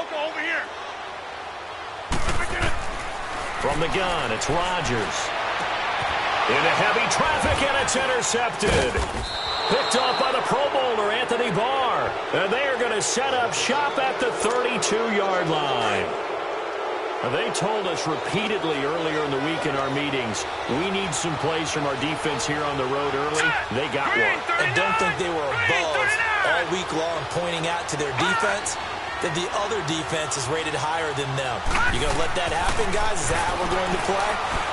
over here. From the gun, it's Rodgers. Into heavy traffic, and it's intercepted. Picked off by the Pro Bowler, Anthony Barr. And they are going to set up shop at the 32-yard line. They told us repeatedly earlier in the week in our meetings, we need some plays from our defense here on the road early. They got one. And don't think they were above all week long pointing out to their defense that the other defense is rated higher than them. You going to let that happen, guys? Is that how we're going to play?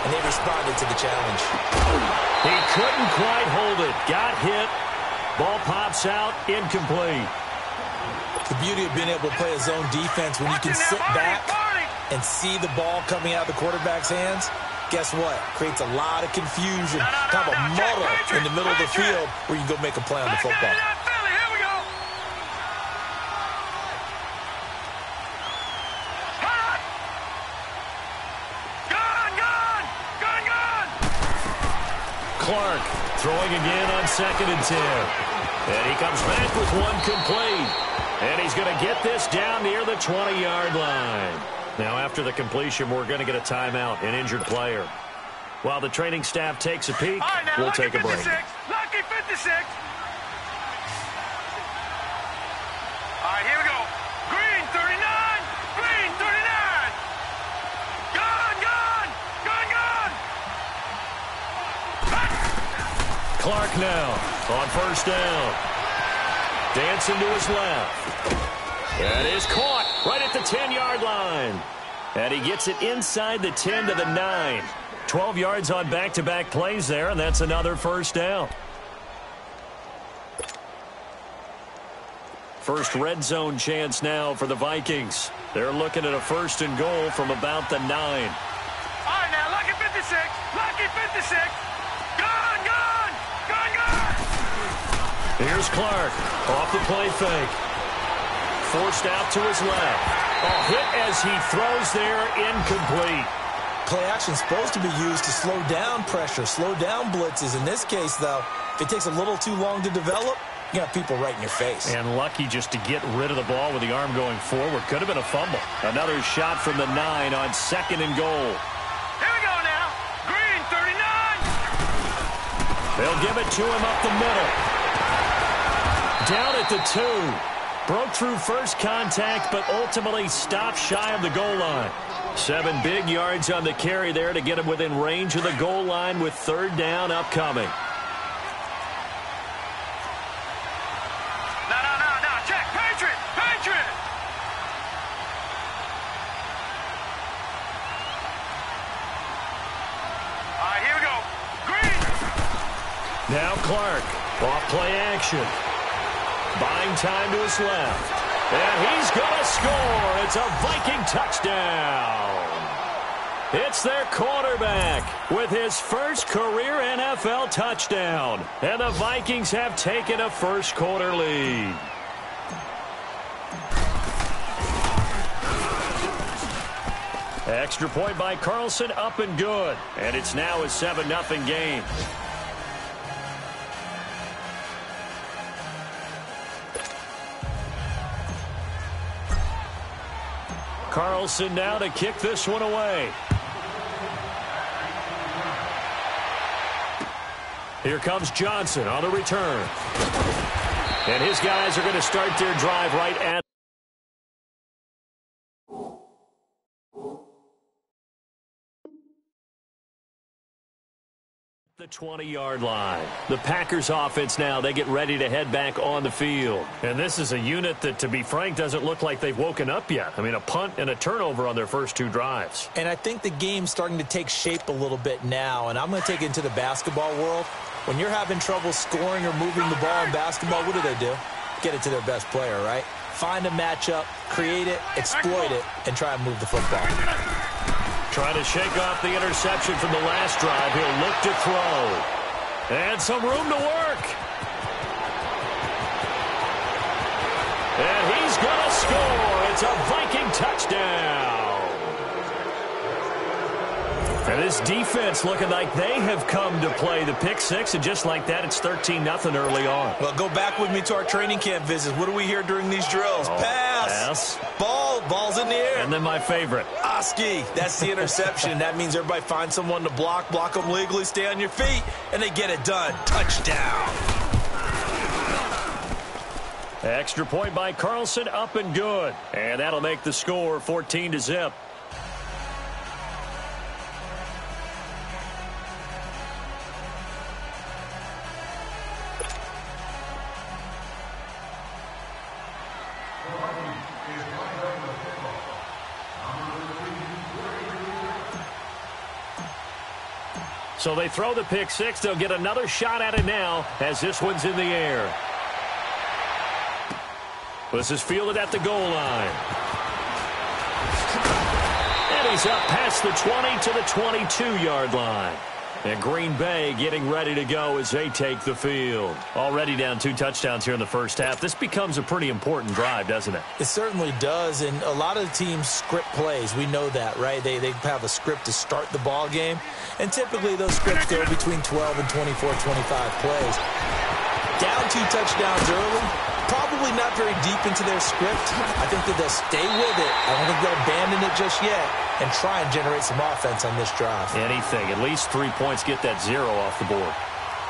And they responded to the challenge. He couldn't quite hold it. Got hit. Ball pops out. Incomplete. The beauty of being able to play a zone defense when you can sit back and see the ball coming out of the quarterback's hands, guess what? Creates a lot of confusion, kind of a muddle in the middle of the field where you can go make a play on the football. Clark throwing again on 2nd and 10. And he comes back with one complete. And he's going to get this down near the 20-yard line. Now, after the completion, we're going to get a timeout, an injured player. While the training staff takes a peek, we'll take a break. Lucky 56. All right, here we go. Green 39. Green 39. Gone, gone. Gone, gone. Clark now on 1st down. Dancing to his left. That is caught right at the 10-yard line. And he gets it inside the 10 to the 9. 12 yards on back-to-back plays there, and that's another 1st down. First red zone chance now for the Vikings. They're looking at a 1st and goal from about the 9. All right, now, lucky 56. Lucky 56. Gone, gone. Gone, gone. Here's Clark off the play fake. Forced out to his left. Oh, hit as he throws there, incomplete. Play action is supposed to be used to slow down pressure, slow down blitzes. In this case, though, if it takes a little too long to develop, you got people right in your face. And lucky just to get rid of the ball with the arm going forward. Could have been a fumble. Another shot from the 9 on 2nd and goal. Here we go now. Green 39. They'll give it to him up the middle. Down at the 2. Broke through first contact, but ultimately stopped shy of the goal line. 7 big yards on the carry there to get him within range of the goal line with 3rd down upcoming. No. Check. Patriot. Patriot. All right, here we go. Green. Now Clark. Off play action. Buying time to his left. And he's going to score. It's a Viking touchdown. It's their quarterback with his first career NFL touchdown. And the Vikings have taken a first-quarter lead. Extra point by Carlson, up and good. And it's now a 7-0 game. Carlson now to kick this one away. Here comes Johnson on the return. And his guys are going to start their drive right at the 20-yard line. The Packers offense now, they get ready to head back on the field. And this is a unit that, to be frank, doesn't look like they've woken up yet. I mean, a punt and a turnover on their first 2 drives. And I think the game's starting to take shape a little bit now, and I'm going to take it into the basketball world. When you're having trouble scoring or moving the ball in basketball, what do? Get it to their best player, right? Find a matchup, create it, exploit it, and try and move the football. Trying to shake off the interception from the last drive. He'll look to throw. And some room to work. And he's going to score. It's a Viking touchdown. And this defense looking like they have come to play the pick six, and just like that, it's 13-0 early on. Well, go back with me to our training camp visits. What do we hear during these drills? Pass. Pass. Ball And then my favorite. Oski, that's the interception. That means everybody finds someone to block them legally, stay on your feet, and they get it done. Touchdown. Extra point by Carlson, up and good. And that'll make the score 14-0. So they throw the pick six. They'll get another shot at it now as this one's in the air. This is fielded at the goal line. And he's up past the 20 to the 22-yard line. And Green Bay getting ready to go as they take the field. Already down 2 touchdowns here in the first half. This becomes a pretty important drive, doesn't it? It certainly does, and a lot of the teams script plays. We know that, right? They have a script to start the ball game, and typically those scripts go between 12 and 24, 25 plays. Down 2 touchdowns early, probably not very deep into their script. I think that they'll stay with it. I don't think they'll abandon it just yet and try and generate some offense on this drive. Anything. At least 3 points, get that 0 off the board.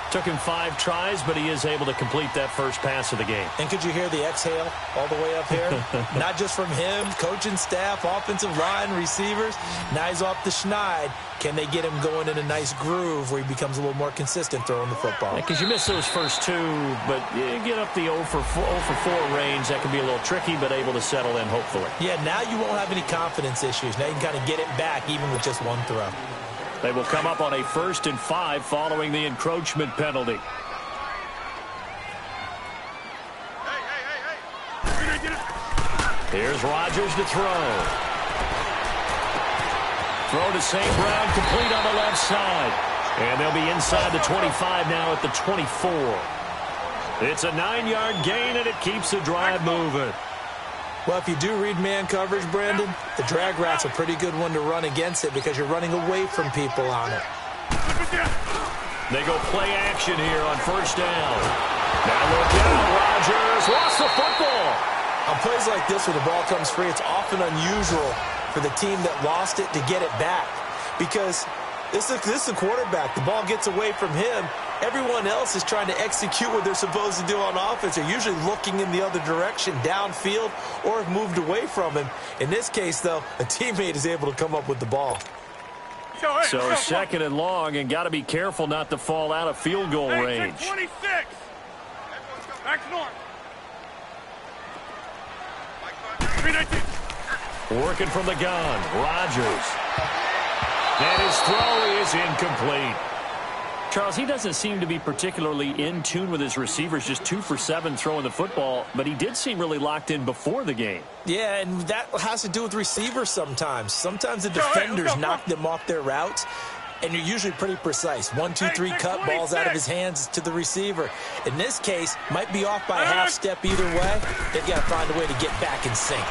Took him 5 tries, but he is able to complete that first pass of the game. And could you hear the exhale all the way up here? Not just from him, coaching staff, offensive line, receivers. Now he's off the schneid. Can they get him going in a nice groove where he becomes a little more consistent throwing the football? Because you miss those first 2, but you get up the 0 for 4 range. That can be a little tricky, but able to settle in, hopefully. Yeah, now you won't have any confidence issues. Now you can kind of get it back even with just 1 throw. They will come up on a 1st and 5 following the encroachment penalty. Here's Rodgers to throw. Throw to St. Brown, complete on the left side. And they'll be inside the 25 now at the 24. It's a 9-yard gain, and it keeps the drive moving. Well, if you do read man coverage, Brandon, the drag route's a pretty good one to run against it because you're running away from people on it. They go play action here on 1st down. Now look out, Rodgers lost the football. On plays like this where the ball comes free, it's often unusual for the team that lost it to get it back because this is a quarterback. The ball gets away from him. Everyone else is trying to execute what they're supposed to do on offense. They're usually looking in the other direction, downfield, or have moved away from him. In this case, though, a teammate is able to come up with the ball. So 2nd and long, and got to be careful not to fall out of field goal range. 26. Back north. Working from the gun, Rodgers. And his throw is incomplete. Charles, he doesn't seem to be particularly in tune with his receivers, just 2 for 7 throwing the football, but he did seem really locked in before the game. Yeah, and that has to do with receivers sometimes. Sometimes the defenders knock them off their routes, and you're usually pretty precise. 1, 2, 3 cut, balls out of his hands to the receiver. In this case, might be off by a half step either way. They've got to find a way to get back in sync.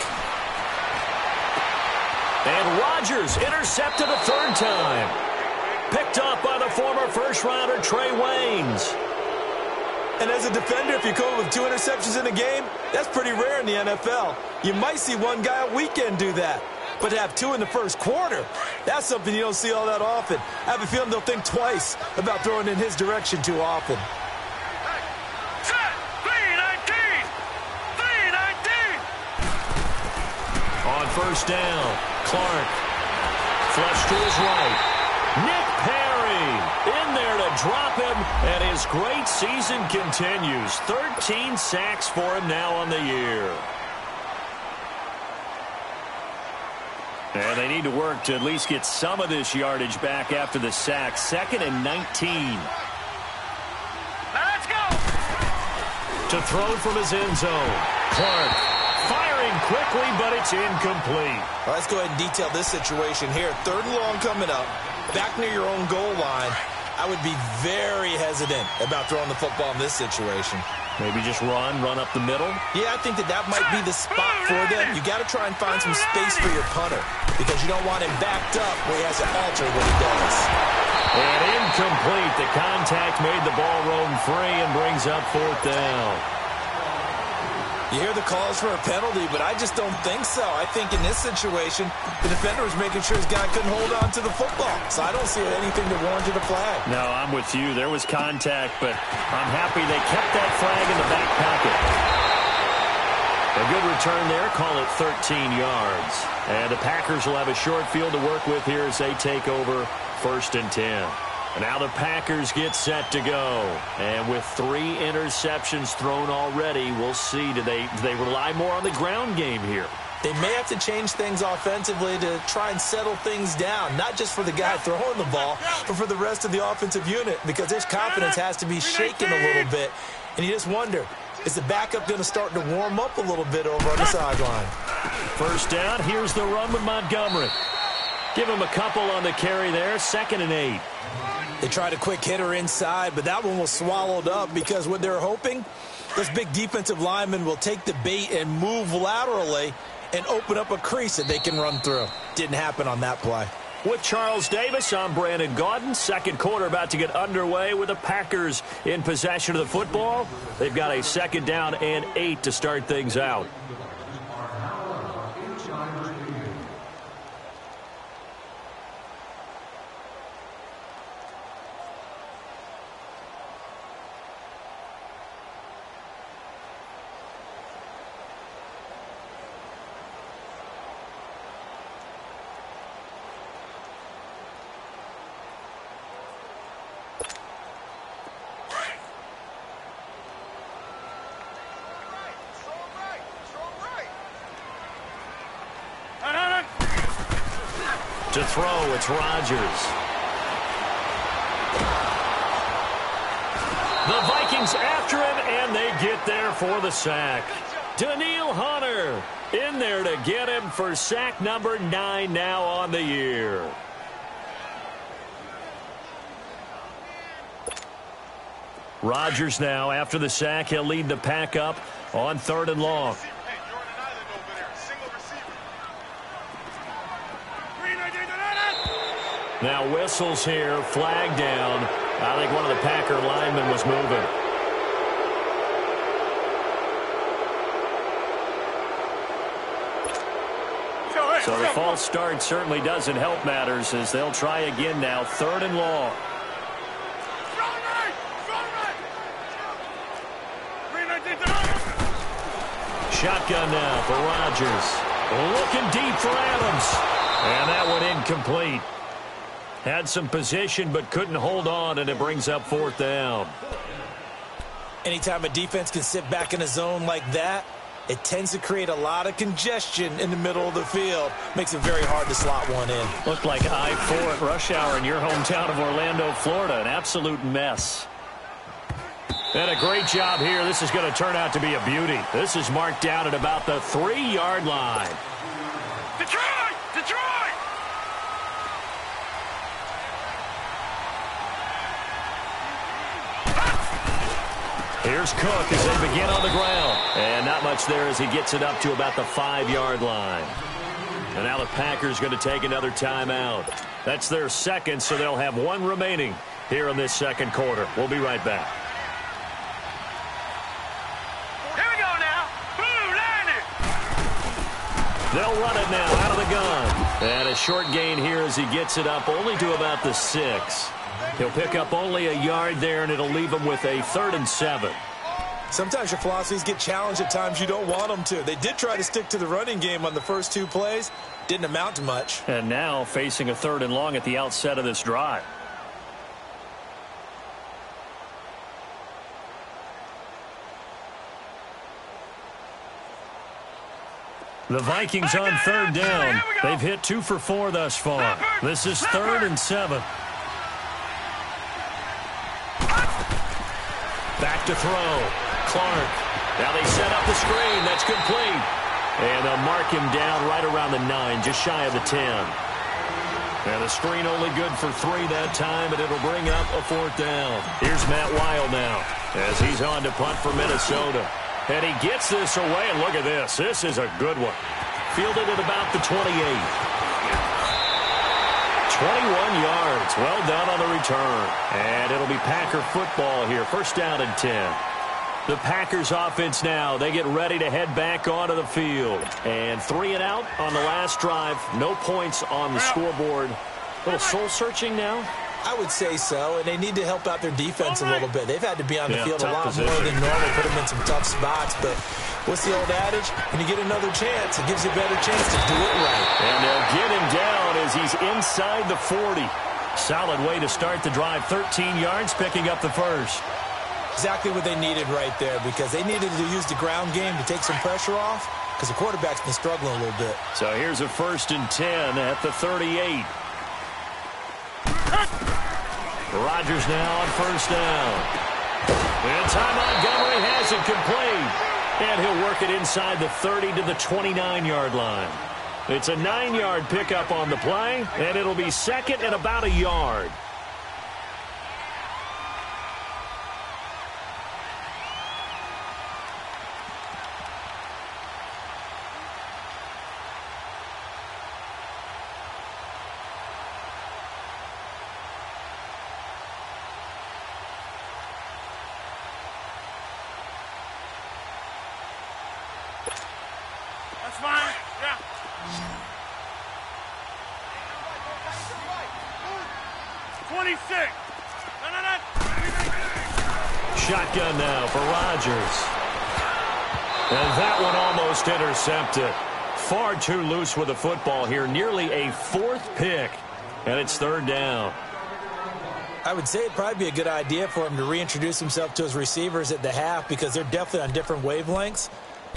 And Rodgers intercepted a 3rd time. Picked up by the former first-rounder Trey Waynes. And as a defender, if you come with 2 interceptions in a game, that's pretty rare in the NFL. You might see one guy a weekend do that. But to have 2 in the first quarter, that's something you don't see all that often. I have a feeling they'll think twice about throwing in his direction too often. On 1st down, Clark. Flush to his right. Nick Perry in there to drop him, and his great season continues. 13 sacks for him now on the year. And they need to work to at least get some of this yardage back after the sack. 2nd and 19. Let's go! To throw from his end zone. Clark firing quickly, but it's incomplete. Well, let's go ahead and detail this situation here. 3rd and long coming up. Back near your own goal line, I would be very hesitant about throwing the football in this situation. Maybe just run up the middle? Yeah, I think that might be the spot for them. You got to try and find some space for your punter because you don't want him backed up where he has to alter what he does. And incomplete. The contact made the ball roam free and brings up 4th down. You hear the calls for a penalty, but I just don't think so. I think in this situation, the defender was making sure his guy couldn't hold on to the football. So I don't see anything to warrant a flag. No, I'm with you. There was contact, but I'm happy they kept that flag in the back pocket. A good return there. Call it 13 yards. And the Packers will have a short field to work with here as they take over 1st and 10. And now the Packers get set to go. And with 3 interceptions thrown already, we'll see. Do they rely more on the ground game here? They may have to change things offensively to try and settle things down, not just for the guy throwing the ball, but for the rest of the offensive unit, because his confidence has to be shaken a little bit. And you just wonder, is the backup going to start to warm up a little bit over on the sideline? First down, here's the run with Montgomery. Give him a couple on the carry there, 2nd and 8. They tried a quick hitter inside, but that one was swallowed up because what they're hoping, this big defensive lineman will take the bait and move laterally and open up a crease that they can run through. Didn't happen on that play. With Charles Davis, I'm Brandon Gaudin. Second quarter about to get underway with the Packers in possession of the football. They've got a 2nd down and 8 to start things out. To throw, it's Rodgers. The Vikings after him, and they get there for the sack. Danielle Hunter in there to get him for sack number 9 now on the year. Rodgers now, after the sack, he'll lead the pack up on 3rd and long. Now whistles here, flag down. I think one of the Packer linemen was moving. So the false start certainly doesn't help matters as they'll try again now, 3rd and long. Shotgun now for Rodgers. Looking deep for Adams. And that one incomplete. Had some position but couldn't hold on, and it brings up 4th down. Anytime a defense can sit back in a zone like that, it tends to create a lot of congestion in the middle of the field. Makes it very hard to slot one in. Looked like I-4 at rush hour in your hometown of Orlando, Florida. An absolute mess. And a great job here. This is going to turn out to be a beauty. This is marked down at about the 3-yard line. Detroit! Detroit! Here's Cook as they begin on the ground. And not much there as he gets it up to about the 5-yard line. And now the Packers going to take another timeout. That's their 2nd, so they'll have 1 remaining here in this 2nd quarter. We'll be right back. Here we go now. Blue line it. They'll run it now out of the gun. And a short gain here as he gets it up only to about the 6. He'll pick up only a yard there, and it'll leave him with a 3rd and 7. Sometimes your philosophies get challenged at times you don't want them to. They did try to stick to the running game on the first 2 plays. Didn't amount to much. And now facing a 3rd and long at the outset of this drive. The Vikings on 3rd down. They've hit 2 for 4 thus far. This is 3rd and 7. Back to throw. Clark. Now they set up the screen. That's complete. And they'll mark him down right around the 9, just shy of the 10. And the screen only good for 3 that time, and it'll bring up a 4th down. Here's Matt Weil now as he's on to punt for Minnesota. And he gets this away, and look at this. This is a good one. Fielded at about the 28. 21 yards. Well done on the return. And it'll be Packer football here. 1st down and 10. The Packers offense now. They get ready to head back onto the field. And 3 and out on the last drive. No points on the scoreboard. A little soul-searching now? I would say so, and they need to help out their defense a little bit. They've had to be on the field a lot more than normal, put them in some tough spots. But what's the old adage? When you get another chance, it gives you a better chance to do it right. And they'll get him down as he's inside the 40. Solid way to start the drive. 13 yards, picking up the first. Exactly what they needed right there, because they needed to use the ground game to take some pressure off, because the quarterback's been struggling a little bit. So here's a 1st and 10 at the 38. Rodgers now on 1st down. And Ty Montgomery has it complete. And he'll work it inside the 30 to the 29-yard line. It's a 9-yard pickup on the play, and it'll be 2nd and about a yard. That's fine. Yeah. Shotgun now for Rodgers. And that one almost intercepted. Far too loose with the football here. Nearly a 4th pick. And it's 3rd down. I would say it'd probably be a good idea for him to reintroduce himself to his receivers at the half, because they're definitely on different wavelengths.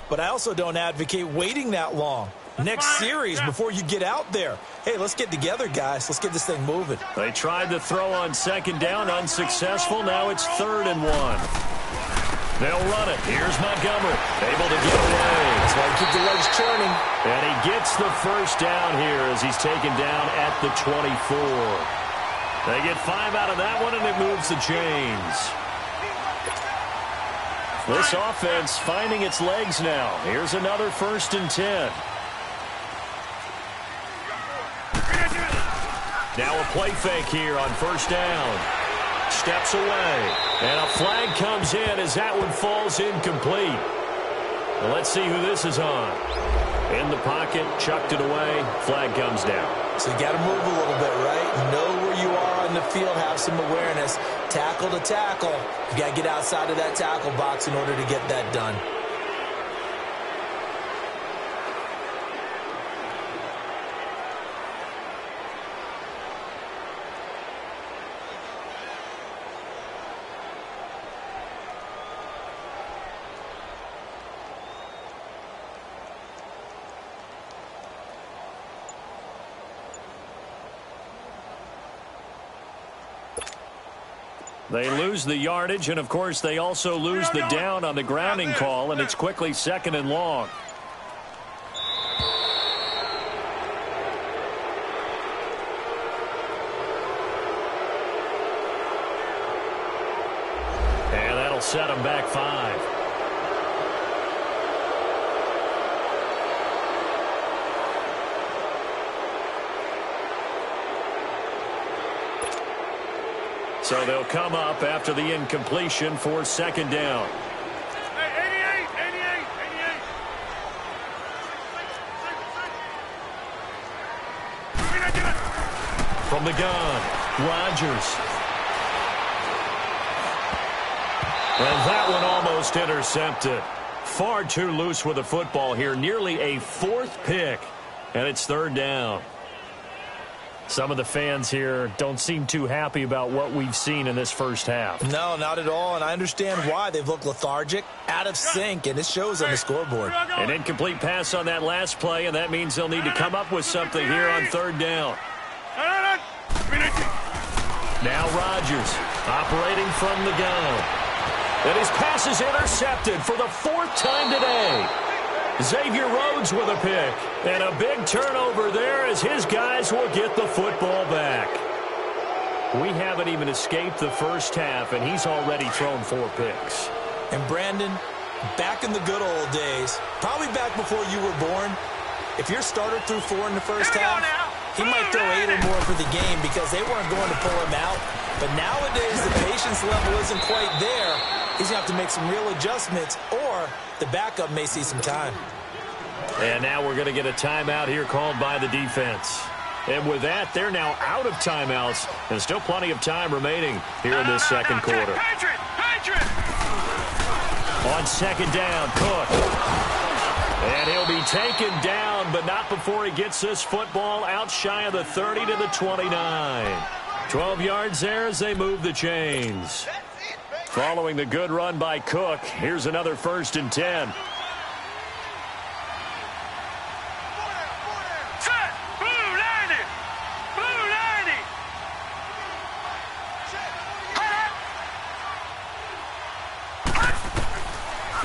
But I also don't advocate waiting that long. Next series before you get out there. Hey, let's get together, guys. Let's get this thing moving. They tried to throw on 2nd down, unsuccessful. Now it's 3rd and 1. They'll run it. Here's Montgomery, able to get away. That's why you keep the legs churning. And he gets the 1st down here as he's taken down at the 24. They get 5 out of that one, and it moves the chains. This offense finding its legs now. Here's another 1st and 10. Now a play fake here on 1st down. Steps away. And a flag comes in as that one falls incomplete. Well, let's see who this is on. In the pocket, chucked it away. Flag comes down. So you got to move a little bit, right? Know where you are on the field, have some awareness. Tackle to tackle. You got to get outside of that tackle box in order to get that done. They lose the yardage, and, of course, they also lose the down on the grounding call, and it's quickly 2nd and long. And that'll set them back 5. So they'll come up after the incompletion for 2nd down. Hey, 88. From the gun, Rodgers. And that one almost intercepted. Far too loose with the football here. Nearly a 4th pick. And it's 3rd down. Some of the fans here don't seem too happy about what we've seen in this first half. No, not at all, and I understand why. They've looked lethargic, out of sync, and it shows on the scoreboard. An incomplete pass on that last play, and that means they'll need to come up with something here on 3rd down. Now Rodgers operating from the gun. And his pass is intercepted for the 4th time today. Xavier Rhodes with a pick. And a big turnover there as his guys will get the football back. We haven't even escaped the first half, and he's already thrown 4 picks. And Brandon, back in the good old days, probably back before you were born, if your starter threw 4 in the first half, he might throw 8 or more for the game because they weren't going to pull him out. But nowadays, the patience level isn't quite there. he's going to have to make some real adjustments, or the backup may see some time. And now we're going to get a timeout here called by the defense. And with that, they're now out of timeouts, and still plenty of time remaining here in this second quarter. On second down, Cook. And he'll be taken down, but not before he gets this football out shy of the 30 to the 29. 12 yards there as they move the chains. Following the good run by Cook, here's another 1st and 10.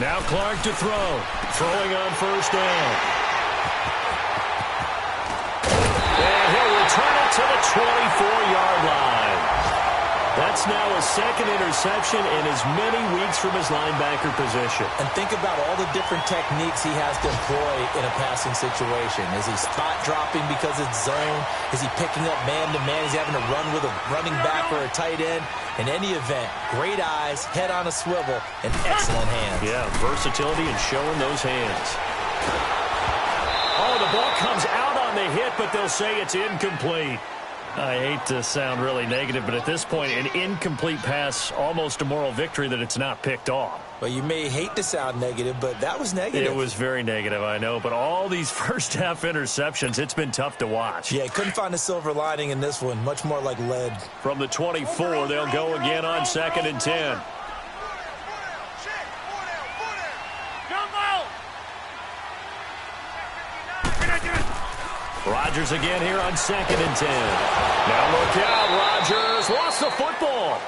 Now Clark to throw. Throwing on 1st down. And he'll return it to the 24-yard line. That's now a 2nd interception in as many weeks from his linebacker position. And think about all the different techniques he has to employ in a passing situation. Is he spot dropping because it's zone? Is he picking up man-to-man? Is he having to run with a running back or a tight end? In any event, great eyes, head on a swivel, and excellent hands. Yeah, versatility and showing those hands. Oh, the ball comes out on the hit, but they'll say it's incomplete. I hate to sound really negative, but at this point, an incomplete pass, almost a moral victory that it's not picked off. Well, you may hate to sound negative, but that was negative. It was very negative, I know. But all these first-half interceptions, it's been tough to watch. Yeah, couldn't find a silver lining in this one. Much more like lead. From the 24, they'll go again on 2nd and 10. Rodgers again here on 2nd and 10. Now look out, Rodgers lost the football.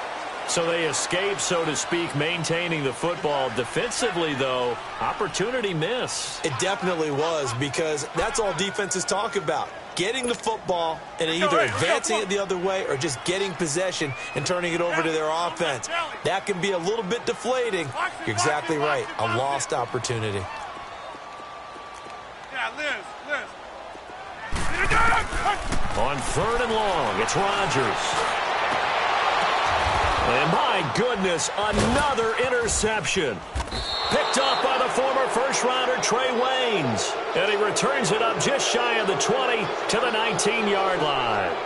So they escape, so to speak, maintaining the football. Defensively, though, opportunity miss. It definitely was, because that's all defenses talk about. Getting the football and either advancing it the other way or just getting possession and turning it over to their offense. That can be a little bit deflating. You're exactly right. A lost opportunity. On 3rd and long, it's Rodgers. And my goodness, another interception. Picked off by the former first-rounder Trey Waynes. And he returns it up just shy of the 20 to the 19-yard line.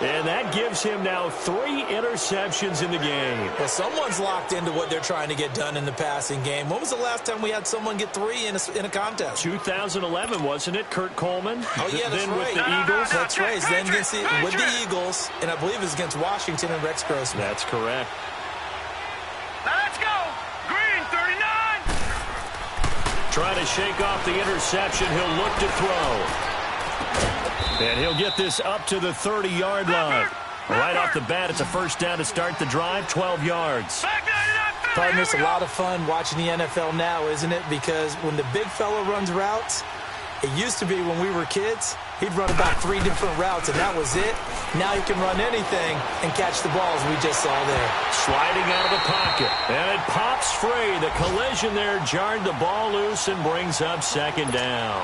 And that gives him now 3 interceptions in the game. Well, someone's locked into what they're trying to get done in the passing game. When was the last time we had someone get 3 in a contest? 2011, wasn't it? Kurt Coleman? Oh, yeah, that's then right. With the Eagles? That's right. Then with the Eagles, and I believe it was against Washington and Rex Grossman. That's correct. Now let's go. Green, 39. Trying to shake off the interception. He'll look to throw. And he'll get this up to the 30-yard line. Right off the bat, it's a 1st down to start the drive, 12 yards. Partner, a lot of fun watching the NFL now, isn't it? Because when the big fella runs routes, it used to be when we were kids, he'd run about 3 different routes, and that was it. Now he can run anything and catch the balls we just saw there. Sliding out of the pocket, and it pops free. The collision there jarred the ball loose and brings up 2nd down.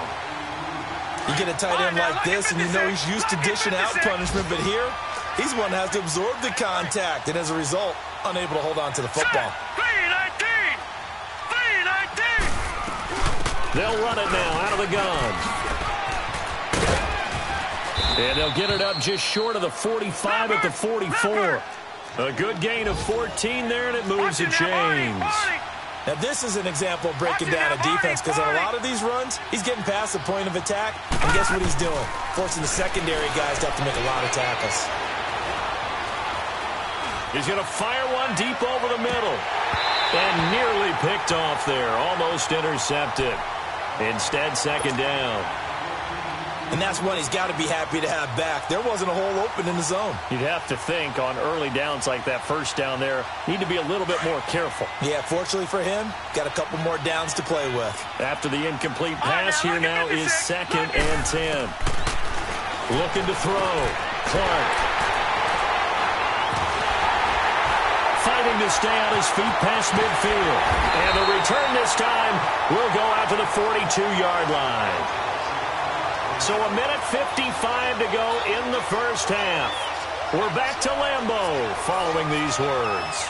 You get a tight end like this, and you know he's used to dishing out punishment, but here, he's one that has to absorb the contact, and as a result, unable to hold on to the football. 3-19. They'll run it now out of the gun. And they'll get it up just short of the 45 at the 44. A good gain of 14 there, and it moves the chains. Now, this is an example of breaking down a defense, because on a lot of these runs, he's getting past the point of attack, and guess what he's doing? Forcing the secondary guys to have to make a lot of tackles. He's going to fire one deep over the middle. And nearly picked off there, almost intercepted. Instead, 2nd down. And that's one he's got to be happy to have back. There wasn't a hole open in the zone. You'd have to think on early downs like that 1st down there, need to be a little bit more careful. Yeah, fortunately for him, got a couple more downs to play with. After the incomplete pass, here now is 2nd and 10. Looking to throw. Clark. Fighting to stay on his feet past midfield. And the return this time will go out to the 42-yard line. So a minute 55 to go in the 1st half. We're back to Lambeau following these words.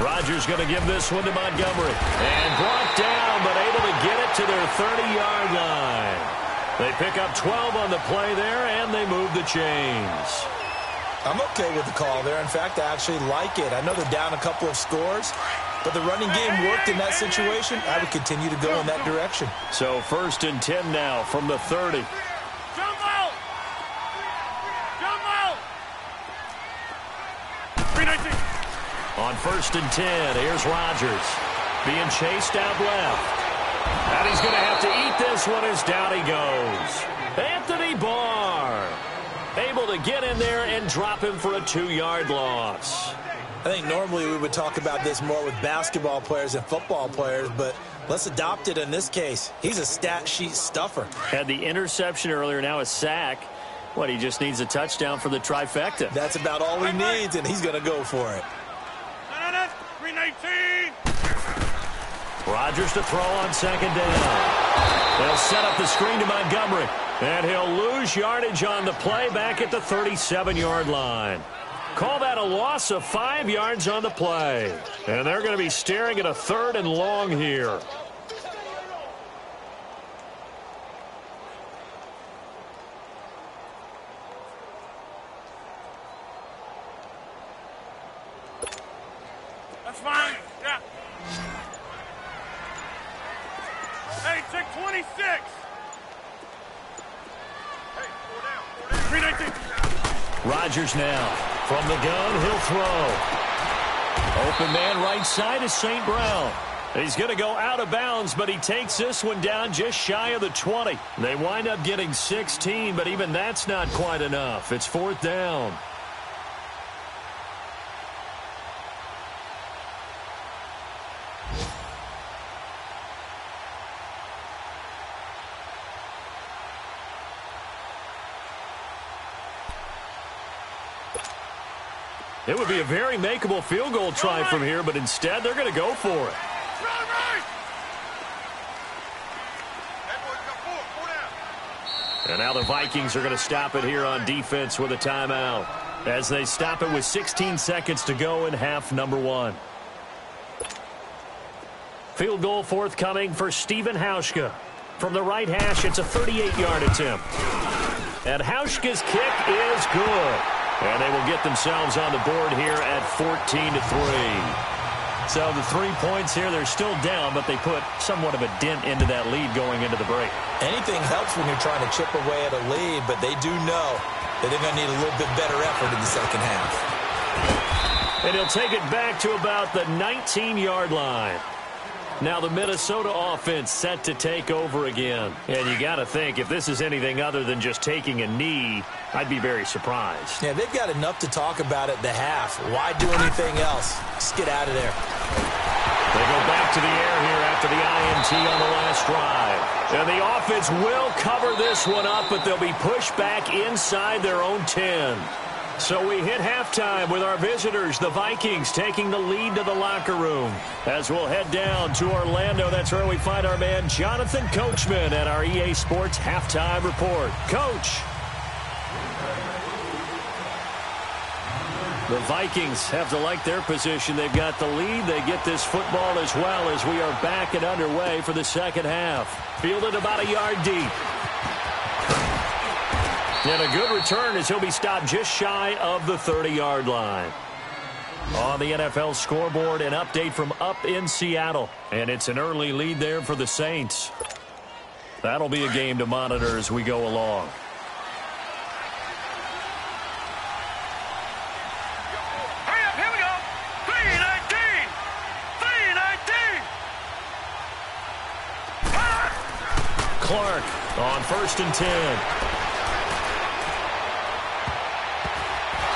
Rodgers going to give this one to Montgomery. And brought down, but able to get it to their 30-yard line. They pick up 12 on the play there, and they move the chains. I'm okay with the call there. In fact, I actually like it. I know they're down a couple of scores, but the running game worked in that situation. I would continue to go in that direction. So 1st and 10 now from the 30. Jump out! Jump out! 319. On 1st and 10, here's Rodgers being chased out left. And he's going to have to eat this one as down he goes. Anthony Barr able to get in there and drop him for a 2-yard loss. I think normally we would talk about this more with basketball players and football players, but let's adopt it in this case. He's a stat sheet stuffer. Had the interception earlier, now a sack. What, he just needs a touchdown for the trifecta. That's about all he needs, and he's going to go for it. 319. Rodgers to throw on 2nd down. They'll set up the screen to Montgomery, and he'll lose yardage on the play back at the 37-yard line. Call that a loss of 5 yards on the play. And they're going to be staring at a 3rd and long here. That's fine. Yeah. Hey, check 26. Hey, 4 down. 319. Rodgers now. From the gun, he'll throw. Open man right side is St. Brown. He's going to go out of bounds, but he takes this one down just shy of the 20. They wind up getting 16, but even that's not quite enough. It's 4th down. It would be a very makeable field goal try from here, but instead they're going to go for it. And now the Vikings are going to stop it here on defense with a timeout as they stop it with 16 seconds to go in half number 1. Field goal forthcoming for Stephen Hauschka. From the right hash, it's a 38-yard attempt. And Hauschka's kick is good. And they will get themselves on the board here at 14-3. So the 3 points here, they're still down, but they put somewhat of a dent into that lead going into the break. Anything helps when you're trying to chip away at a lead, but they do know that they're going to need a little bit better effort in the second half. And he'll take it back to about the 19-yard line. Now the Minnesota offense set to take over again. And you got to think, if this is anything other than just taking a knee, I'd be very surprised. Yeah, they've got enough to talk about at the half. Why do anything else? Just get out of there. They go back to the air here after the INT on the last drive. And the offense will cover this one up, but they'll be pushed back inside their own 10. So we hit halftime with our visitors, the Vikings, taking the lead to the locker room. As we'll head down to Orlando, that's where we find our man Jonathan Coachman at our EA Sports Halftime Report. Coach. The Vikings have to like their position. They've got the lead. They get this football as well as we are back and underway for the second half. Fielded about a yard deep. And a good return as he'll be stopped just shy of the 30-yard line. On the NFL scoreboard, an update from up in Seattle. And it's an early lead there for the Saints. That'll be a game to monitor as we go along. Hurry up, here we go. 319. 319. Clark on 1st and 10.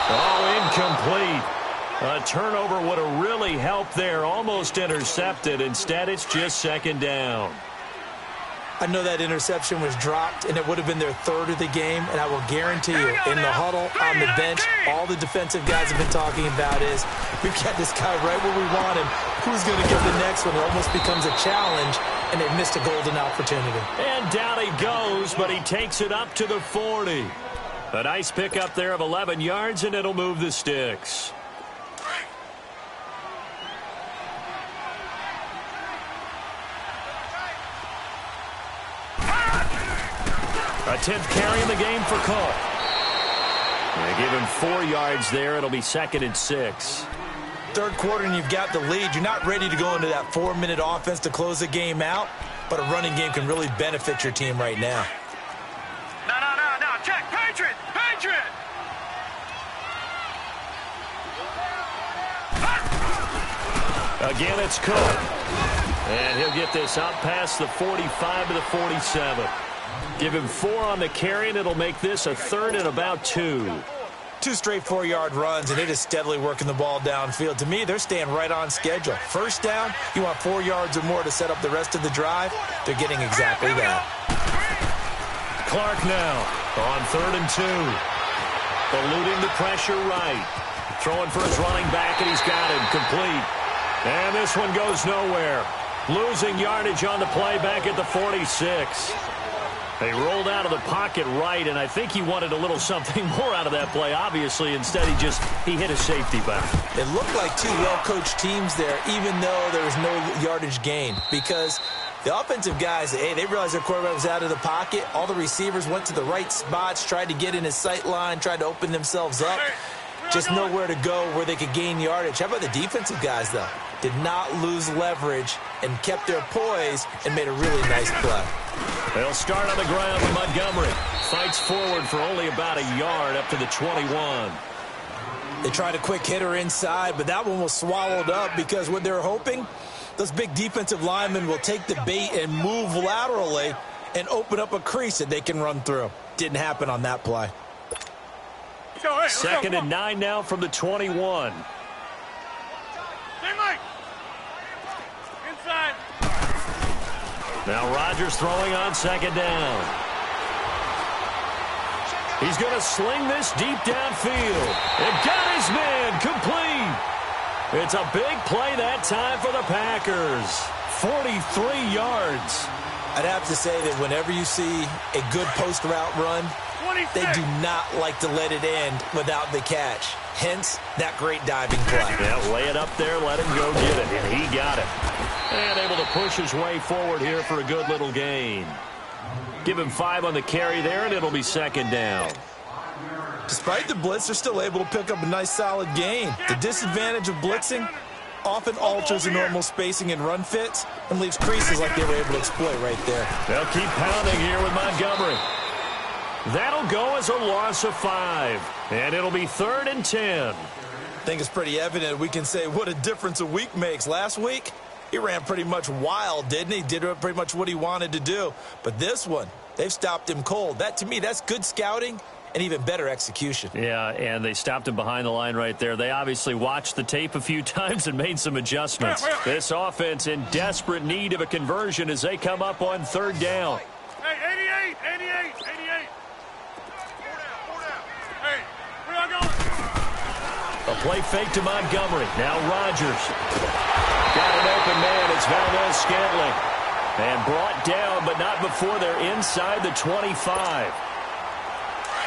Oh, incomplete. A turnover would have really helped there. Almost intercepted. Instead, it's just 2nd down. I know that interception was dropped, and it would have been their 3rd of the game, and I will guarantee you, in the huddle, on the bench, all the defensive guys have been talking about is, we've got this guy right where we want him. Who's going to get the next one? It almost becomes a challenge, and they've missed a golden opportunity. And down he goes, but he takes it up to the 40. A nice pickup there of 11 yards, and it'll move the sticks. A 10th carry in the game for Cook. They give him 4 yards there. It'll be 2nd and 6. Third quarter and you've got the lead. You're not ready to go into that 4-minute offense to close the game out, but a running game can really benefit your team right now. No. Check. Patriot. Again, it's Cook. And he'll get this out past the 45 to the 47. Give him 4 on the carry, and it'll make this a 3rd and about 2. 2 straight 4-yard runs, and it is steadily working the ball downfield. To me, they're staying right on schedule. First down, you want 4 yards or more to set up the rest of the drive. They're getting exactly that. Clark now on 3rd and 2. Eluding the pressure right. Throwing for his running back, and he's got him complete. And this one goes nowhere. Losing yardage on the play back at the 46. They rolled out of the pocket right, and I think he wanted a little something more out of that play, obviously. Instead, he hit a safety back. It looked like 2 well-coached teams there, even though there was no yardage gain, because the offensive guys, they realized their quarterback was out of the pocket. All the receivers went to the right spots, tried to get in his sight line, tried to open themselves up. Just nowhere to go where they could gain yardage. How about the defensive guys, though? Did not lose leverage and kept their poise and made a really nice play. They'll start on the ground with Montgomery. Fights forward for only about a yard up to the 21. They tried a quick hitter inside, but that one was swallowed up because what they're hoping, those big defensive linemen will take the bait and move laterally and open up a crease that they can run through. Didn't happen on that play. 2nd and 9 now from the 21. Inside. Now Rodgers throwing on 2nd down. He's going to sling this deep downfield. And got his man complete. It's a big play that time for the Packers. 43 yards. I'd have to say that whenever you see a good post route run, they do not like to let it end without the catch. Hence, that great diving play. Yeah, lay it up there, let him go get it, and he got it. And able to push his way forward here for a good little gain. Give him 5 on the carry there, and it'll be 2nd down. Despite the blitz, they're still able to pick up a nice, solid gain. The disadvantage of blitzing often alters the normal spacing and run fits and leaves creases like they were able to exploit right there. They'll keep pounding here with Montgomery. That'll go as a loss of 5, and it'll be 3rd and 10. I think it's pretty evident we can say what a difference a week makes. Last week, he ran pretty much wild, didn't he? Did pretty much what he wanted to do. But this one, they've stopped him cold. That, to me, that's good scouting and even better execution. Yeah, and they stopped him behind the line right there. They obviously watched the tape a few times and made some adjustments. This offense in desperate need of a conversion as they come up on 3rd down. Hey, 88. Hey, where y'all going? A play fake to Montgomery. Now Rodgers. Got an open man. It's Valdez-Scantling. And brought down, but not before they're inside the 25.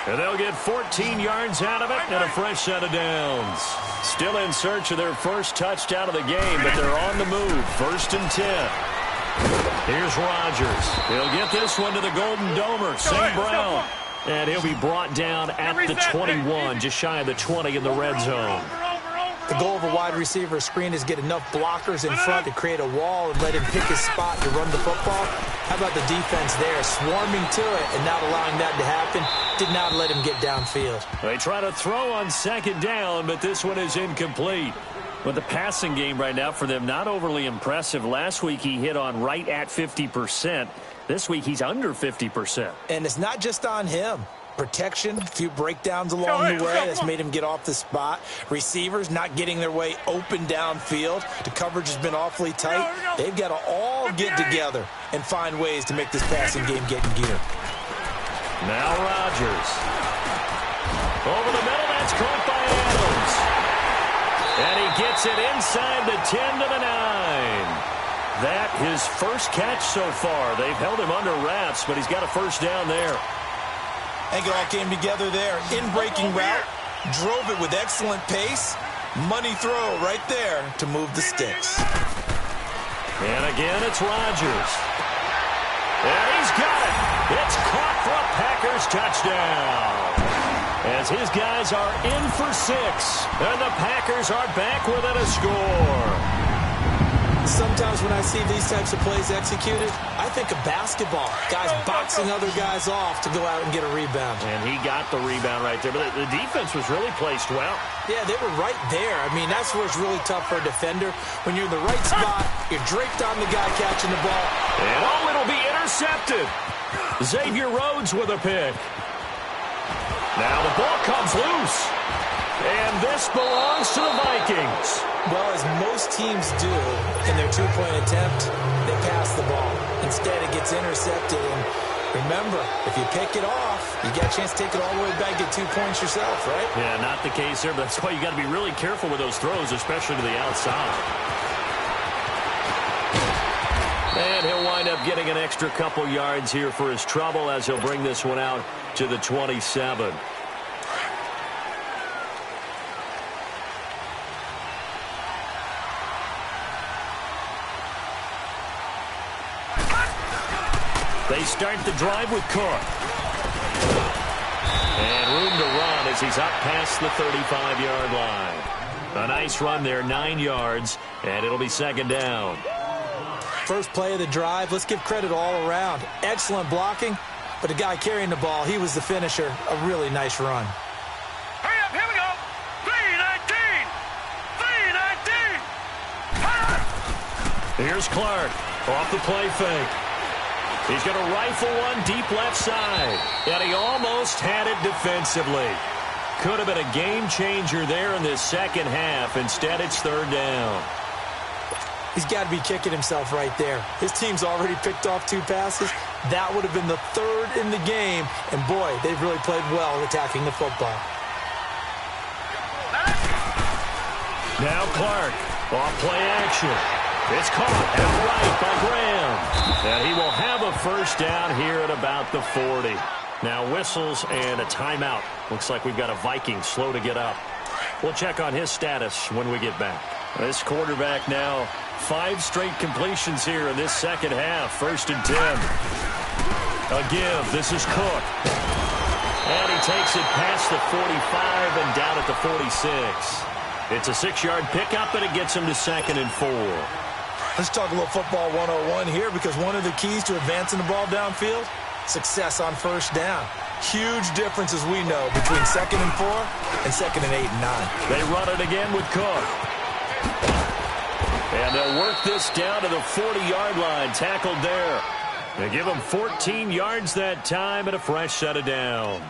And they'll get 14 yards out of it and a fresh set of downs. Still in search of their first touchdown of the game, but they're on the move. 1st and 10. Here's Rodgers. He'll get this one to the Golden Domer, St. Brown. And he'll be brought down at the 21, just shy of the 20 in the red zone. The goal of a wide receiver screen is get enough blockers in front to create a wall and let him pick his spot to run the football. How about the defense there, swarming to it and not allowing that to happen? Did not let him get downfield. They try to throw on 2nd down, but this one is incomplete. But the passing game right now for them, not overly impressive. Last week he hit on right at 50%. This week he's under 50%. And it's not just on him. Protection, a few breakdowns along the way that's made him get off the spot. Receivers not getting their way open downfield. The coverage has been awfully tight. They've got to all get together and find ways to make this passing game get in gear. Now Rodgers. Over the middle, that's caught by Adams. And he gets it inside the 10 to the 9. That his first catch so far. They've held him under wraps, but he's got a first down there. I think it all came together there. In-breaking route, drove it with excellent pace. Money throw right there to move the sticks. And again, it's Rodgers. And he's got it. It's caught for a first touchdown. As his guys are in for 6, and the Packers are back within a score. Sometimes when I see these types of plays executed, I think of basketball. Guys boxing other guys off to go out and get a rebound. And he got the rebound right there. But the defense was really placed well. Yeah, they were right there. I mean, that's where it's really tough for a defender. When you're in the right spot, you're draped on the guy catching the ball. And it'll be intercepted. Xavier Rhodes with a pick. Now the ball comes loose. And this belongs to the Vikings. Well, as most teams do in their two-point attempt, they pass the ball. Instead, it gets intercepted. And remember, if you pick it off, you get a chance to take it all the way back, get 2 points yourself, right? Yeah, not the case there, but that's why you got to be really careful with those throws, especially to the outside. And he'll wind up getting an extra couple yards here for his trouble as he'll bring this one out to the 27. They start the drive with Cook. And room to run as he's up past the 35-yard line. A nice run there, 9 yards, and it'll be second down. First play of the drive, let's give credit all around. Excellent blocking, but the guy carrying the ball, he was the finisher. A really nice run. Hurry up, here we go. 3-19. 3-19. Here's Clark off the play fake. He's going to rifle one deep left side. And he almost had it defensively. Could have been a game changer there in this second half. Instead, it's third down. He's got to be kicking himself right there. His team's already picked off 2 passes. That would have been the 3rd in the game. And, boy, they've really played well attacking the football. Now Clark, off play action. It's caught outright by Graham. And he will have a first down here at about the 40. Now whistles and a timeout. Looks like we've got a Viking slow to get up. We'll check on his status when we get back. This quarterback now 5 straight completions here in this second half. 1st and 10. A give. This is Cook. And he takes it past the 45 and down at the 46. It's a 6-yard pickup, and it gets him to 2nd and 4. Let's talk a little football 101 here, because one of the keys to advancing the ball downfield, success on first down. Huge difference, as we know, between 2nd and 4 and 2nd and 8 and 9. They run it again with Cook. And they'll work this down to the 40-yard line, tackled there. They give him 14 yards that time and a fresh set of downs.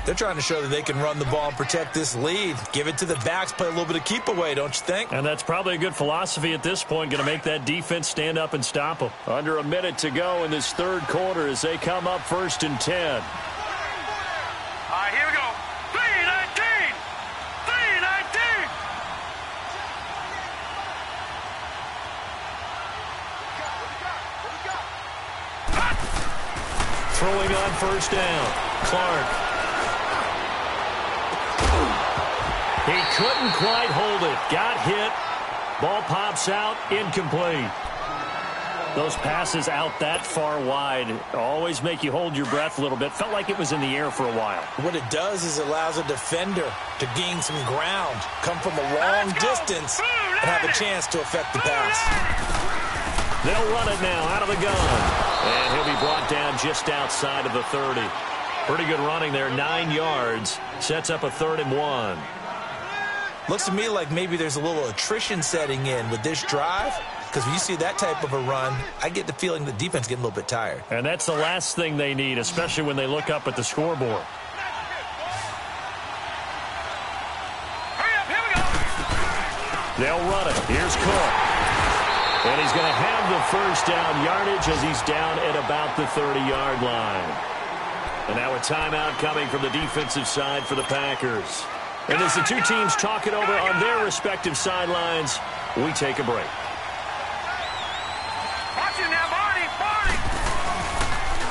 They're trying to show that they can run the ball and protect this lead. Give it to the backs, play a little bit of keep away, don't you think? And that's probably a good philosophy at this point, going to make that defense stand up and stop them. Under a minute to go in this third quarter as they come up 1st and 10. All right, here we go. 3-19. 3-19. Throwing on first down, Clark. He couldn't quite hold it. Got hit. Ball pops out. Incomplete. Those passes out that far wide always make you hold your breath a little bit. Felt like it was in the air for a while. What it does is it allows a defender to gain some ground, come from a long distance, and have a chance to affect the pass. They'll run it now out of the gun. And he'll be brought down just outside of the 30. Pretty good running there, 9 yards. Sets up a 3rd and 1. Looks to me like maybe there's a little attrition setting in with this drive, because when you see that type of a run, I get the feeling the defense getting a little bit tired. And that's the last thing they need, especially when they look up at the scoreboard. Hurry up, here we go. They'll run it. Here's Cook. And he's going to have the first down yardage as he's down at about the 30-yard line. And now a timeout coming from the defensive side for the Packers. And as the two teams talk it over on their respective sidelines, we take a break. Watch it now, Barney.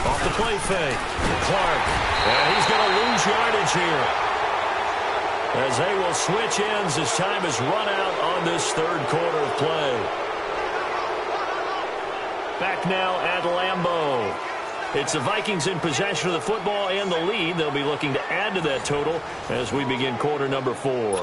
Off the play fake, Clark. And he's going to lose yardage here, as they will switch ends as time is run out on this third quarter of play. Back now at Lambeau. It's the Vikings in possession of the football and the lead. They'll be looking to add to that total as we begin quarter number 4.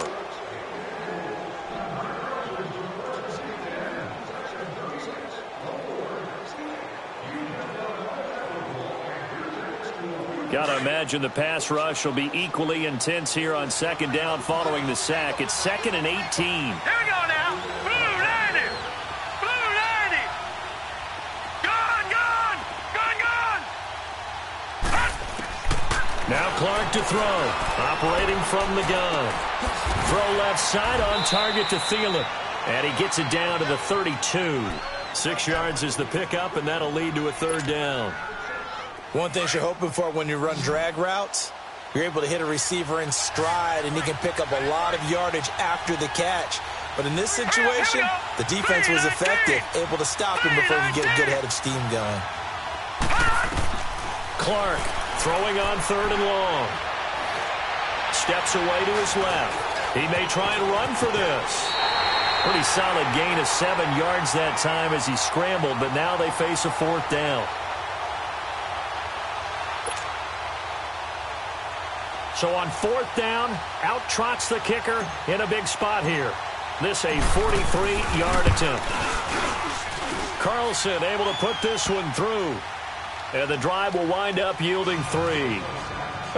Got to imagine the pass rush will be equally intense here on second down following the sack. It's 2nd and 18. Here we go now. Blue 90. Blue 90. Gone, gone. Gone, gone. Now Clark to throw. Operating from the gun. Throw left side on target to Thielen. And he gets it down to the 32. 6 yards is the pickup, and that'll lead to a 3rd down. One thing you're hoping for when you run drag routes, you're able to hit a receiver in stride, and he can pick up a lot of yardage after the catch. But in this situation, the defense was effective, able to stop him before he could get a good head of steam going. Clark throwing on 3rd and long. Steps away to his left. He may try and run for this. Pretty solid gain of 7 yards that time as he scrambled, but now they face a 4th down. So on 4th down, out trots the kicker in a big spot here. This a 43-yard attempt. Carlson able to put this one through. And the drive will wind up yielding 3.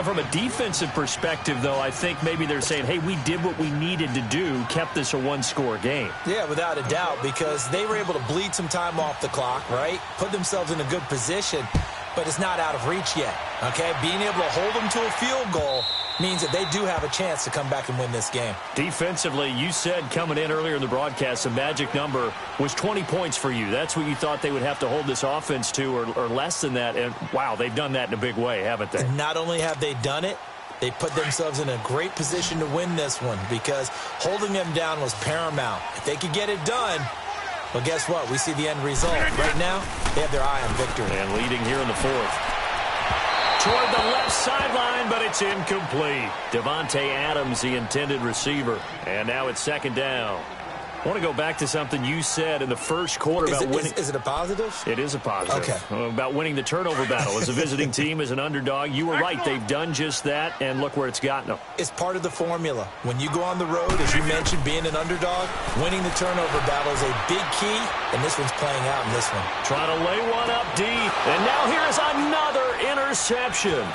From a defensive perspective, though, I think maybe they're saying, hey, we did what we needed to do, kept this a 1-score game. Yeah, without a doubt, because they were able to bleed some time off the clock, right? Put themselves in a good position, but it's not out of reach yet, okay? Being able to hold them to a field goal means that they do have a chance to come back and win this game. Defensively, you said coming in earlier in the broadcast, the magic number was 20 points for you. That's what you thought they would have to hold this offense to, or less than that. And, wow, they've done that in a big way, haven't they? And not only have they done it, they put themselves in a great position to win this one because holding them down was paramount. If they could get it done, well, guess what? We see the end result. Right now, they have their eye on victory. And leading here in the 4th. Toward the left sideline, but it's incomplete. Devontae Adams, the intended receiver. And now it's 2nd down. I want to go back to something you said in the first quarter about winning. Is it a positive? It is a positive. Okay. About winning the turnover battle. As a visiting team, as an underdog, you were right. They've done just that, and look where it's gotten them. It's part of the formula. When you go on the road, as you mentioned, being an underdog, winning the turnover battle is a big key, and this one's playing out in this one. Trying to lay one up deep, and now here's another interception.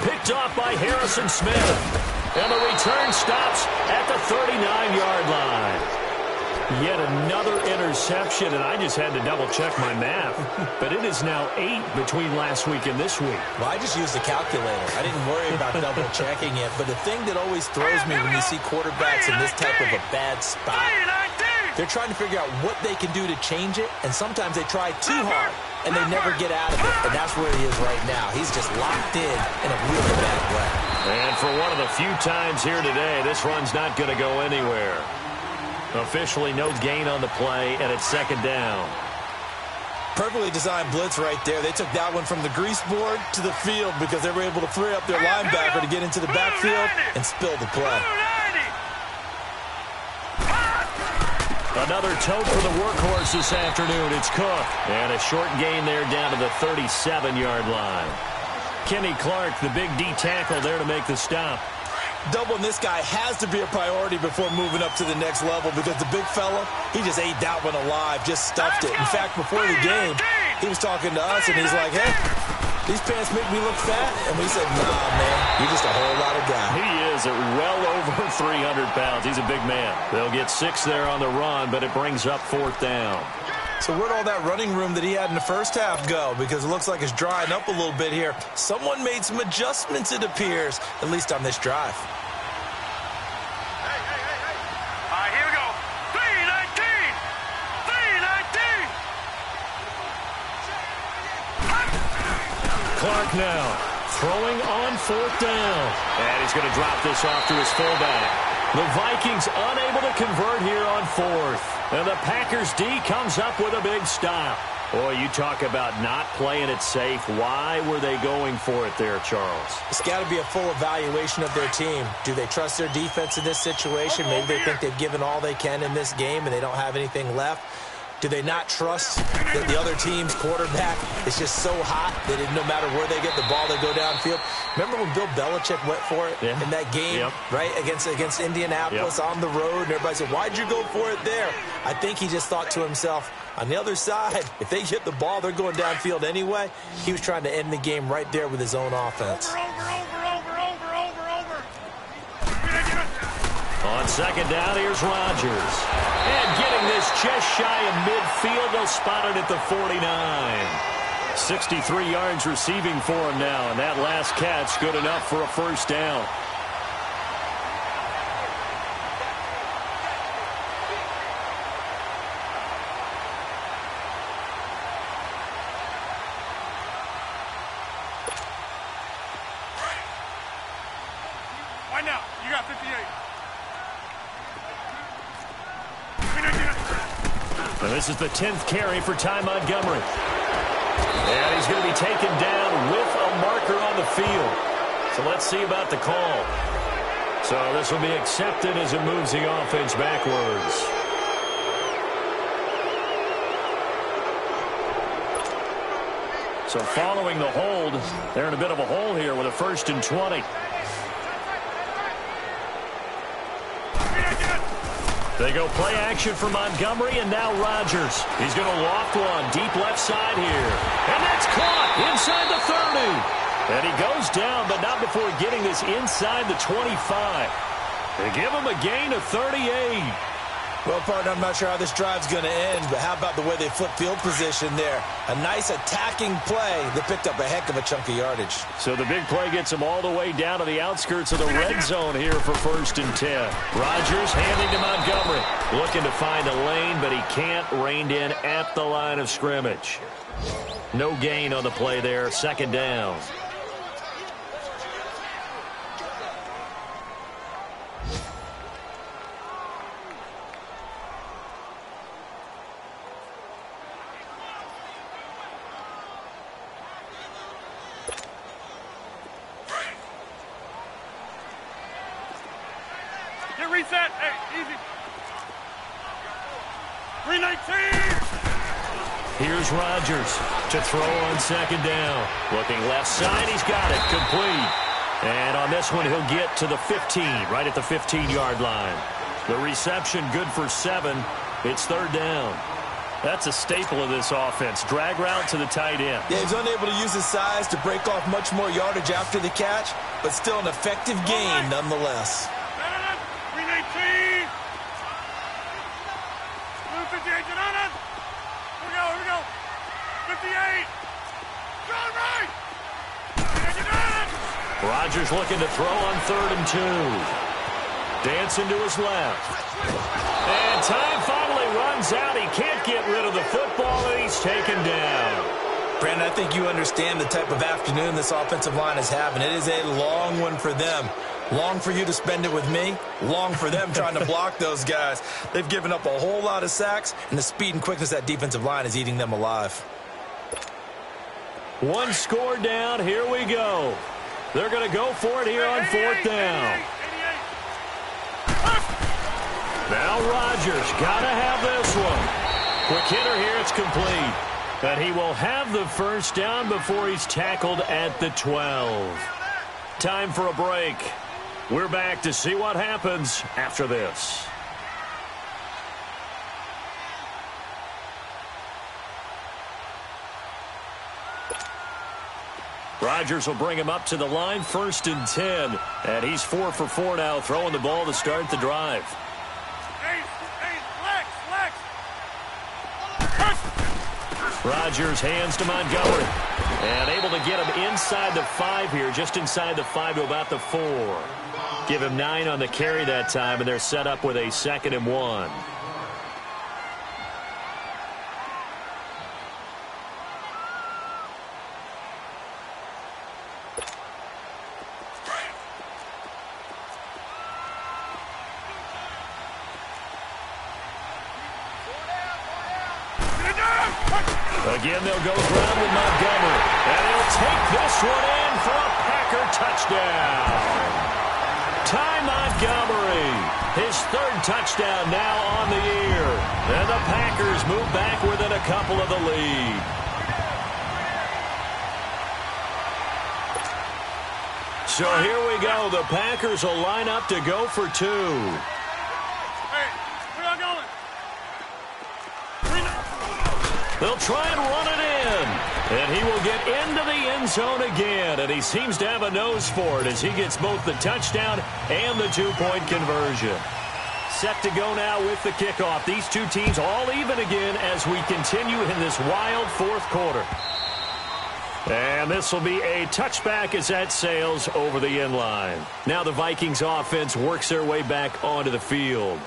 Picked off by Harrison Smith, and the return stops at the 39-yard line. Yet another interception, and I just had to double-check my math. But it is now 8 between last week and this week. Well, I just used a calculator. I didn't worry about double-checking it. But the thing that always throws me when you see quarterbacks in this type of a bad spot, they're trying to figure out what they can do to change it, and sometimes they try too hard, and they never get out of it. And that's where he is right now. He's just locked in a really bad way. And for one of the few times here today, this run's not going to go anywhere. Officially no gain on the play, and it's 2nd down. Perfectly designed blitz right there. They took that one from the grease board to the field because they were able to free up their linebacker to get into the backfield and spill the play. Another tote for the workhorse this afternoon. It's Cook. And a short gain there down to the 37-yard line. Kenny Clark, the big D tackle there to make the stop. Doubling this guy has to be a priority before moving up to the next level because the big fella, he just ate that one alive, just stuffed it. In fact, before the game, he was talking to us, and he's like, hey, these pants make me look fat. And we said, nah, man, you're just a whole lot of guy. He is at well over 300 pounds. He's a big man. They'll get 6 there on the run, but it brings up 4th down. So where'd all that running room that he had in the first half go? Because it looks like it's drying up a little bit here. Someone made some adjustments, it appears, at least on this drive. All right, here we go. 319. 319. Clark now throwing on 4th down. And he's going to drop this off to his fullback. The Vikings unable to convert here on 4th. And the Packers D comes up with a big stop. Boy, you talk about not playing it safe. Why were they going for it there, Charles? It's got to be a full evaluation of their team. Do they trust their defense in this situation? Maybe they think they've given all they can in this game and they don't have anything left. Do they not trust that the other team's quarterback is just so hot that no matter where they get the ball, they go downfield? Remember when Bill Belichick went for it in that game, right, against Indianapolis on the road, and everybody said, why'd you go for it there? I think he just thought to himself, on the other side, if they get the ball, they're going downfield anyway. He was trying to end the game right there with his own offense. On second down, here's Rodgers. And getting this just shy of midfield, they'll spot it at the 49. 63 yards receiving for him now, and that last catch good enough for a first down. Why now? You got 58. And this is the 10th carry for Ty Montgomery. And he's going to be taken down with a marker on the field. So let's see about the call. So this will be accepted as it moves the offense backwards. So following the hold, they're in a bit of a hole here with a 1st and 20. They go play action for Montgomery, and now Rodgers. He's going to loft one deep left side here. And that's caught inside the 30. And he goes down, but not before getting this inside the 25. They give him a gain of 38. Well, partner, I'm not sure how this drive's going to end, but how about the way they flip field position there? A nice attacking play that picked up a heck of a chunk of yardage. So the big play gets him all the way down to the outskirts of the red zone here for 1st and 10. Rodgers handing to Montgomery. Looking to find a lane, but he can't. Reined in at the line of scrimmage. No gain on the play there. 2nd down. Get reset. Hey, easy. 319. Here's Rodgers to throw on 2nd down. Looking left side, he's got it. Complete. And on this one, he'll get to the 15, right at the 15-yard line. The reception good for 7. It's 3rd down. That's a staple of this offense. Drag route to the tight end. Yeah, he's unable to use his size to break off much more yardage after the catch, but still an effective gain nonetheless. 319. 58, get on it. Here we go. 58. John Wright. Get on it. Rodgers looking to throw on 3rd and 2. Dancing to his left. And time finally runs out. He can't get rid of the football, and he's taken down. Brandon, I think you understand the type of afternoon this offensive line is having. It is a long one for them. Long for you to spend it with me. Long for them trying to block those guys. They've given up a whole lot of sacks, and the speed and quickness of that defensive line is eating them alive. One score down. Here we go. They're going to go for it here on 4th down. Now Rodgers got to have this one. Quick hitter here. It's complete. And he will have the 1st down before he's tackled at the 12. Time for a break. We're back to see what happens after this. Rodgers will bring him up to the line, 1st and 10. And he's 4 for 4 now, throwing the ball to start the drive. Rodgers hands to Montgomery. And able to get him inside the 5 here, just inside the 5 to about the 4. Give him 9 on the carry that time, and they're set up with a 2nd and 1. Again, they'll go ground with Montgomery. And he'll take this one in for a Packer touchdown. Ty Montgomery. His third touchdown now on the year. And the Packers move back within a couple of the lead. So here we go. The Packers will line up to go for two. Hey, where y'all going? They'll try and run it in. And he will get into the end zone again. And he seems to have a nose for it as he gets both the touchdown and the two-point conversion. Set to go now with the kickoff. These two teams all even again as we continue in this wild fourth quarter. And this will be a touchback as that sails over the end line. Now the Vikings offense works their way back onto the field.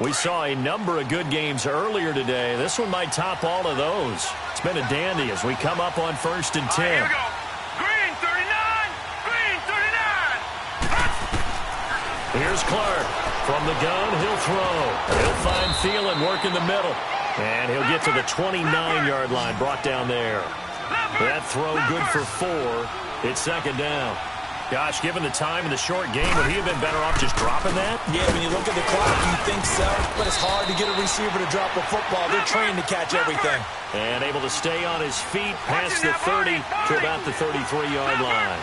We saw a number of good games earlier today. This one might top all of those. It's been a dandy as we come up on 1st and 10. Here we go. Green 39. Green 39. Here's Clark. From the gun, he'll throw. He'll find Thielen work in the middle. And he'll get to the 29-yard line, brought down there. That throw good for 4. It's second down. Gosh, given the time in the short game, would he have been better off just dropping that? Yeah, when you look at the clock, you think so. But it's hard to get a receiver to drop a football. They're trained to catch everything. And able to stay on his feet past the 30 to about the 33-yard line.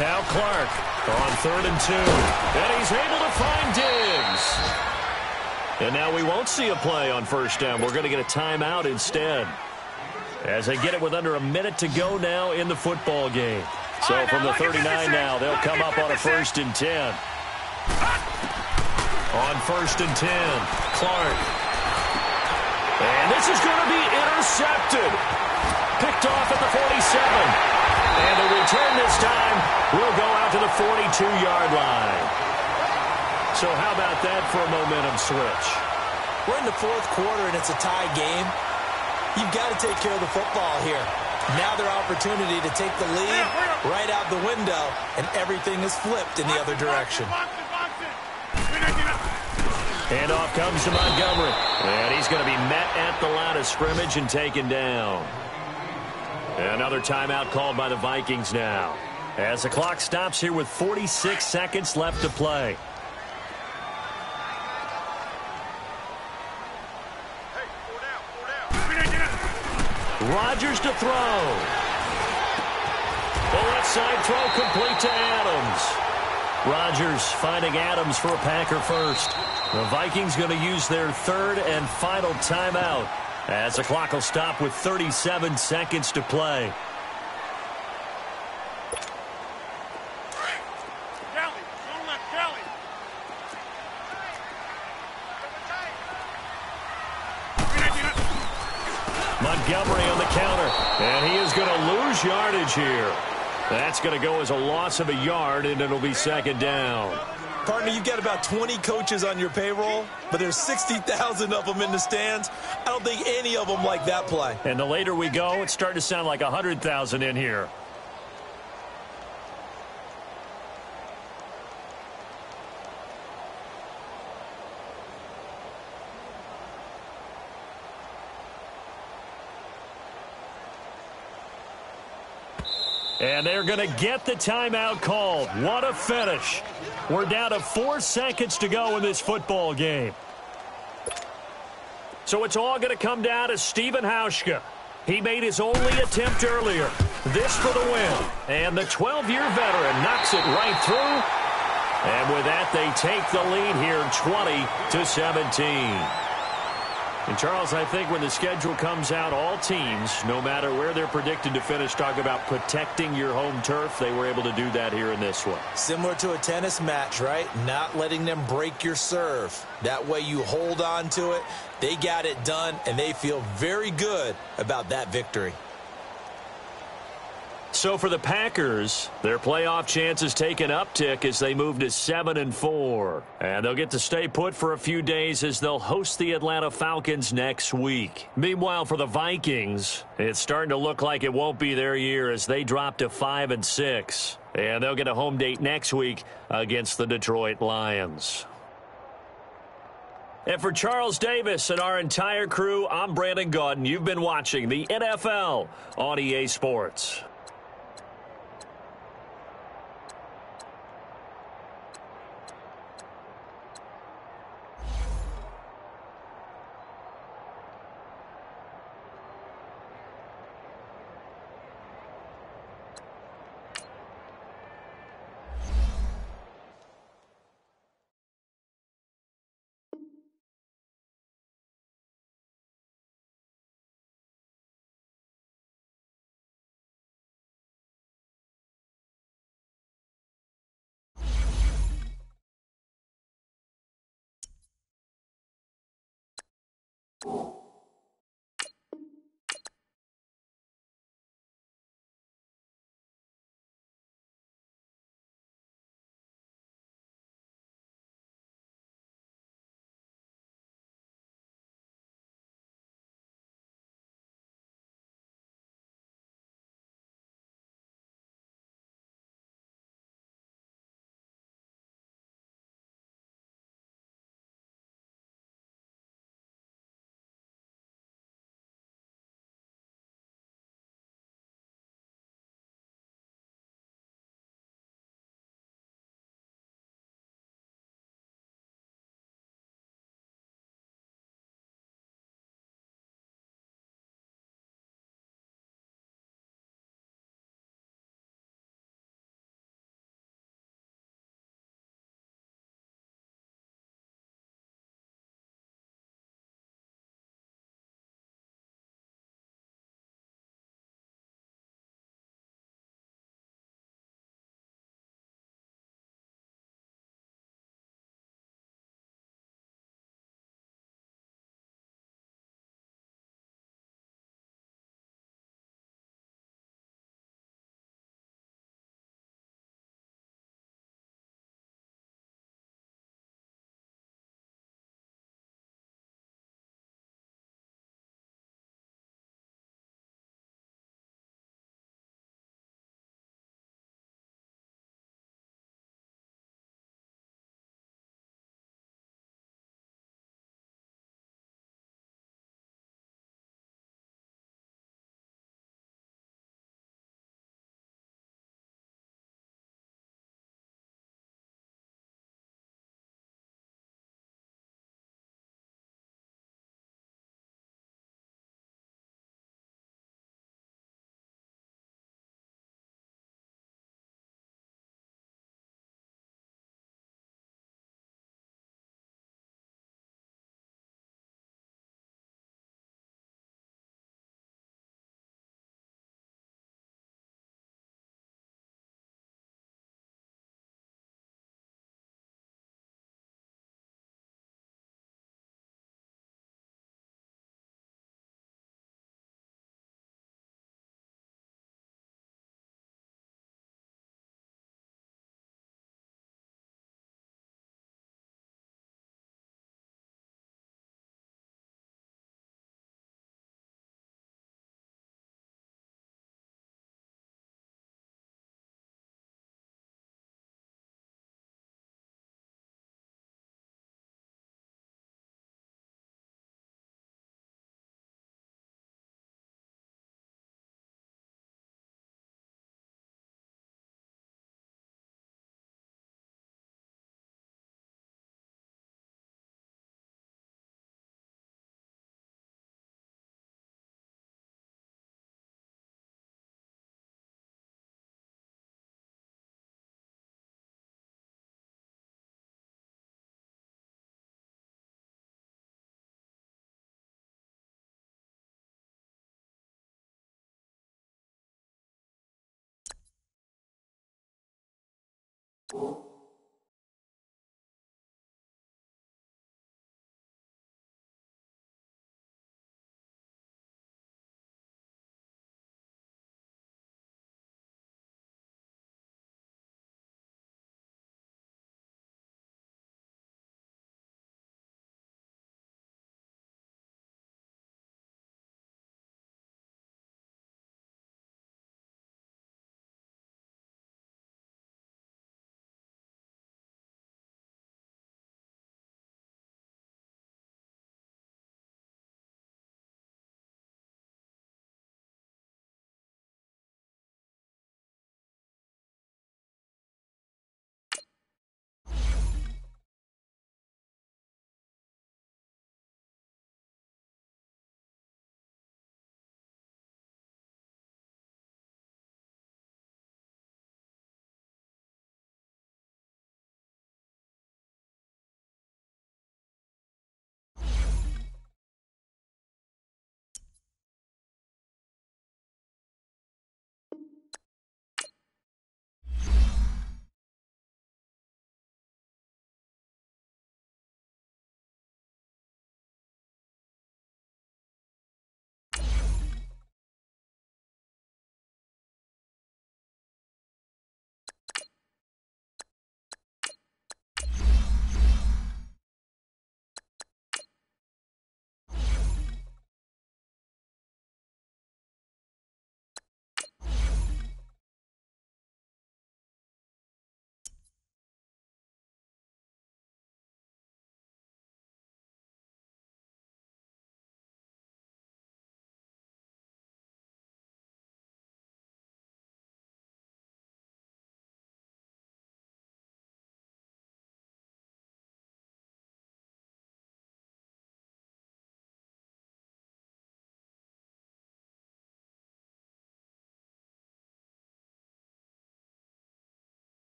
Now Clark on 3rd and 2. And he's able to find Diggs. And now we won't see a play on first down. We're going to get a timeout instead. As they get it with under a minute to go now in the football game. So from the 39 now, they'll come up on a 1st and 10. On 1st and 10, Clark. And this is going to be intercepted. Picked off at the 47. And the return this time will go out to the 42-yard line. So how about that for a momentum switch? We're in the fourth quarter, and it's a tie game. You've got to take care of the football here. Now their opportunity to take the lead right out the window, and everything is flipped in the other direction. Handoff comes to Montgomery. And he's going to be met at the line of scrimmage and taken down. Another timeout called by the Vikings now. As the clock stops here with 46 seconds left to play. Rodgers to throw. The left side throw complete to Adams. Rodgers finding Adams for a Packer first. The Vikings going to use their third and final timeout as the clock will stop with 37 seconds to play. Montgomery on the counter, and he is going to lose yardage here. That's going to go as a loss of a yard, and it'll be second down. Partner, you've got about 20 coaches on your payroll, but there's 60,000 of them in the stands. I don't think any of them like that play. And the later we go, it's starting to sound like 100,000 in here. And they're going to get the timeout called. What a finish. We're down to 4 seconds to go in this football game. So it's all going to come down to Stephen Hauschka. He made his only attempt earlier. This for the win. And the 12-year veteran knocks it right through. And with that, they take the lead here 20-17. And, Charles, I think when the schedule comes out, all teams, no matter where they're predicted to finish, talk about protecting your home turf. They were able to do that here in this one. Similar to a tennis match, right? Not letting them break your serve. That way you hold on to it. They got it done, and they feel very good about that victory. So for the Packers, their playoff chances take an uptick as they move to 7-4. And they'll get to stay put for a few days as they'll host the Atlanta Falcons next week. Meanwhile, for the Vikings, it's starting to look like it won't be their year as they drop to 5-6. And they'll get a home date next week against the Detroit Lions. And for Charles Davis and our entire crew, I'm Brandon Gaudin. You've been watching the NFL on EA Sports.